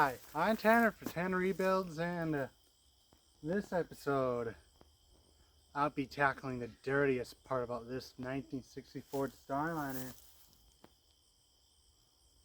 Hi, I'm Tanner for Tanner Rebuilds, and this episode I'll be tackling the dirtiest part about this 1964 Starliner.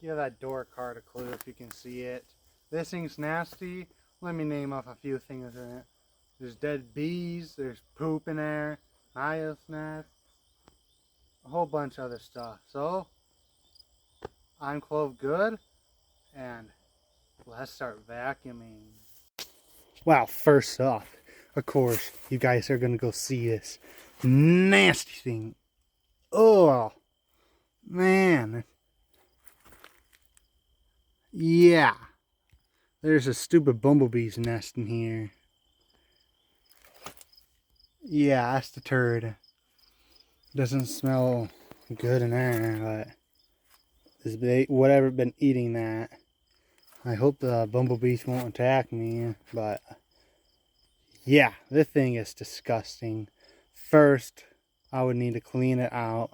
Give that door card a clue if you can see it. This thing's nasty. Let me name off a few things in it. There's dead bees, there's poop in there, Maya's nest, a whole bunch of other stuff. So, I'm Clove Good, and let's start vacuuming. Well, first off, of course, you guys are going to go see this nasty thing. Oh, man. Yeah. There's a stupid bumblebee's nest in here. Yeah, that's the turd. Doesn't smell good in there, but whatever been eating that. I hope the bumblebees won't attack me, but yeah, this thing is disgusting. First, I would need to clean it out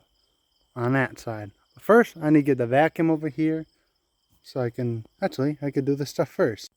on that side. But first, I need to get the vacuum over here so I could do this stuff first.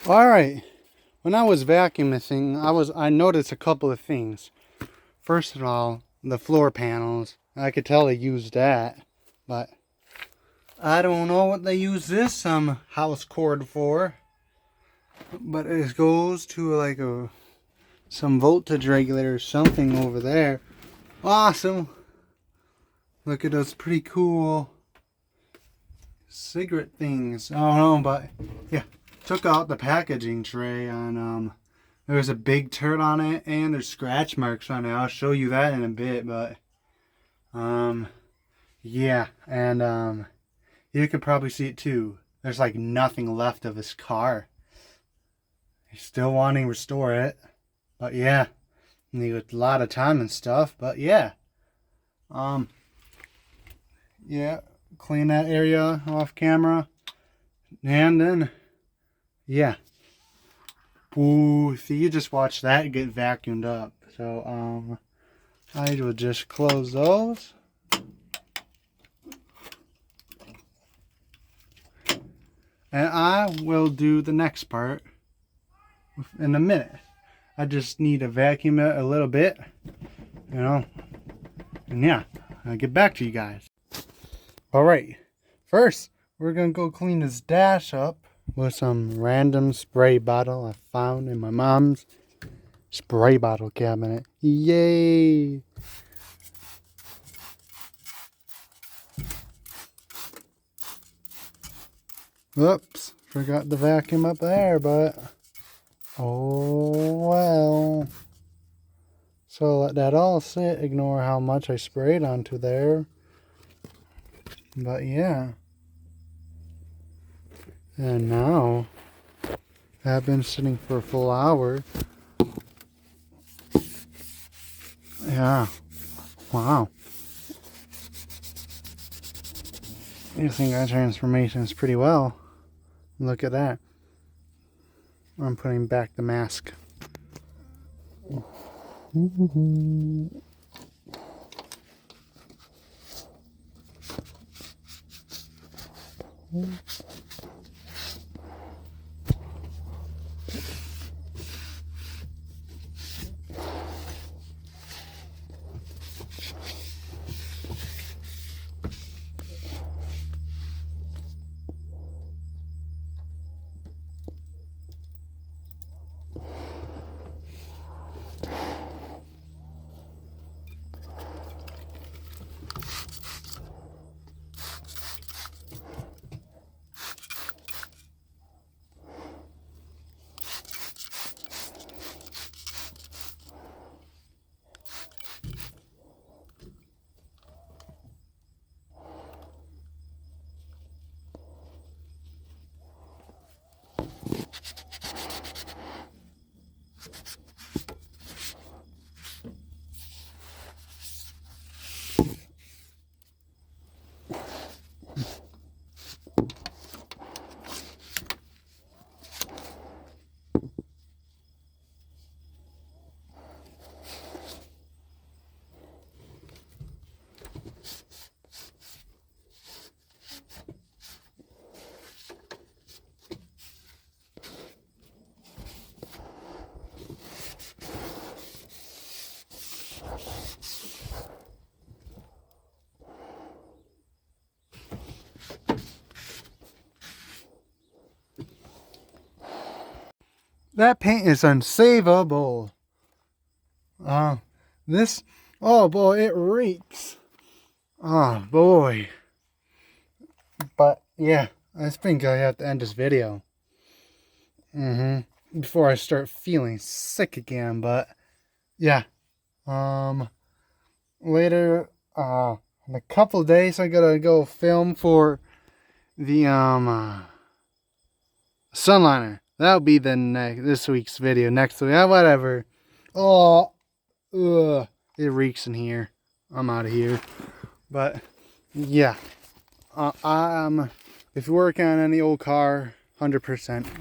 All right. When I was vacuuming this thing, I noticed a couple of things. First of all, the floor panels. I could tell they used that, but I don't know what they use this house cord for. But it goes to like some voltage regulator or something over there. Awesome. Look at those pretty cool cigarette things. I don't know, but yeah. Took out the packaging tray and there's a big turd on it and there's scratch marks on it. I'll show you that in a bit, but yeah, and you could probably see it too. There's like nothing left of this car. He's still wanting to restore it, but yeah, need a lot of time and stuff, but yeah. Yeah, clean that area off camera, and then yeah. Ooh, see, you just watch that get vacuumed up. So I will just close those. And I will do the next part in a minute. I just need to vacuum it a little bit, you know. And yeah, I'll get back to you guys. Alright, first we're gonna go clean this dash up with some random spray bottle I found in my mom's spray bottle cabinet. Yay! Oops, forgot the vacuum up there, but oh well. So let that all sit, ignore how much I sprayed onto there. But yeah. And now, I've been sitting for a full hour. Yeah. Wow. I think our transformation is pretty well. Look at that. I'm putting back the mask. That paint is unsavable. This, oh boy, it reeks. Oh boy. But yeah, I think I have to end this video. Before I start feeling sick again, but yeah. Later, in a couple days, I gotta go film for the, Starliner. That'll be this week's video. Next week, whatever. Oh, ugh, it reeks in here. I'm out of here. But yeah, if you're working on any old car, 100%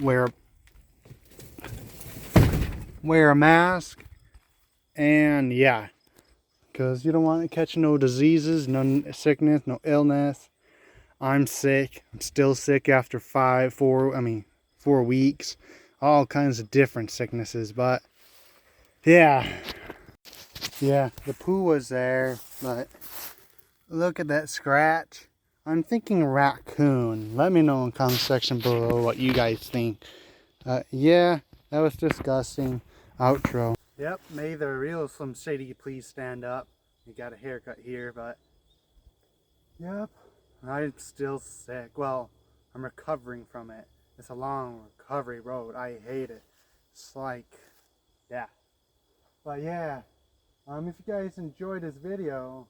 wear a mask, and yeah, because you don't want to catch no diseases, no sickness, no illness. I'm sick. I'm still sick after 4 weeks. all kinds of different sicknesses. But yeah, the poo was there, but look at that scratch. I'm thinking raccoon. Let me know in the comment section below what you guys think. Yeah, that was disgusting. Outro. Yep, may the real Slim Shady please stand up. You got a haircut here, but yep, I'm still sick. Well, I'm recovering from it. It's a long recovery road. I hate it. It's like, yeah. But yeah, if you guys enjoyed this video,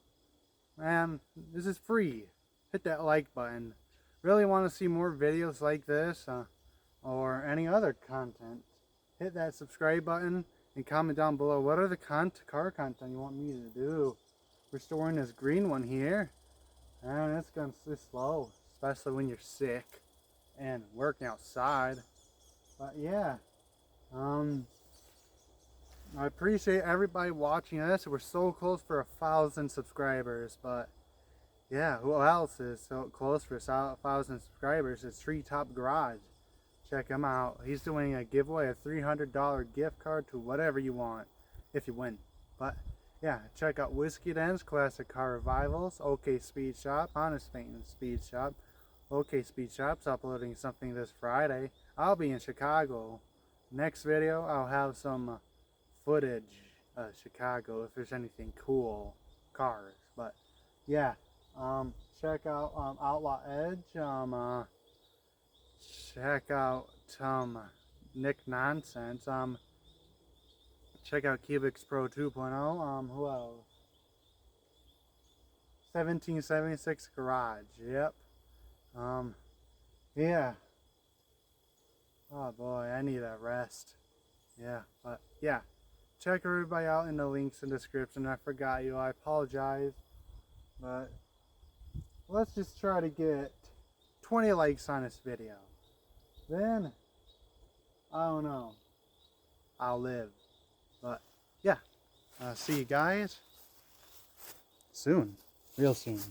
man, this is free. Hit that like button. Really want to see more videos like this or any other content, hit that subscribe button and comment down below what are the car content you want me to do. Restoring this green one here, and it's going to be slow, especially when you're sick and working outside. But yeah, I appreciate everybody watching this. We're so close for 1,000 subscribers, but yeah, who else is so close for 1,000 subscribers? It's Treetop Garage. Check him out. He's doing a giveaway, a $300 gift card to whatever you want if you win. But yeah, check out Whiskey Dens, Classic Car Revivals, OK Speed Shop, Honest Painting Speed Shop. OK Speed Shop's uploading something this Friday. I'll be in Chicago. Next video, I'll have some footage of Chicago if there's anything cool cars. But yeah, check out Outlaw Edge. Check out Nick Nonsense. Check out Cubics Pro 2.0. Who else? 1776 Garage. Yep. Yeah. Oh boy, I need a rest. Yeah, but yeah. Check everybody out in the links in the description. I forgot you. I apologize. But let's just try to get 20 likes on this video. Then, I don't know, I'll live. But yeah, see you guys soon, real soon.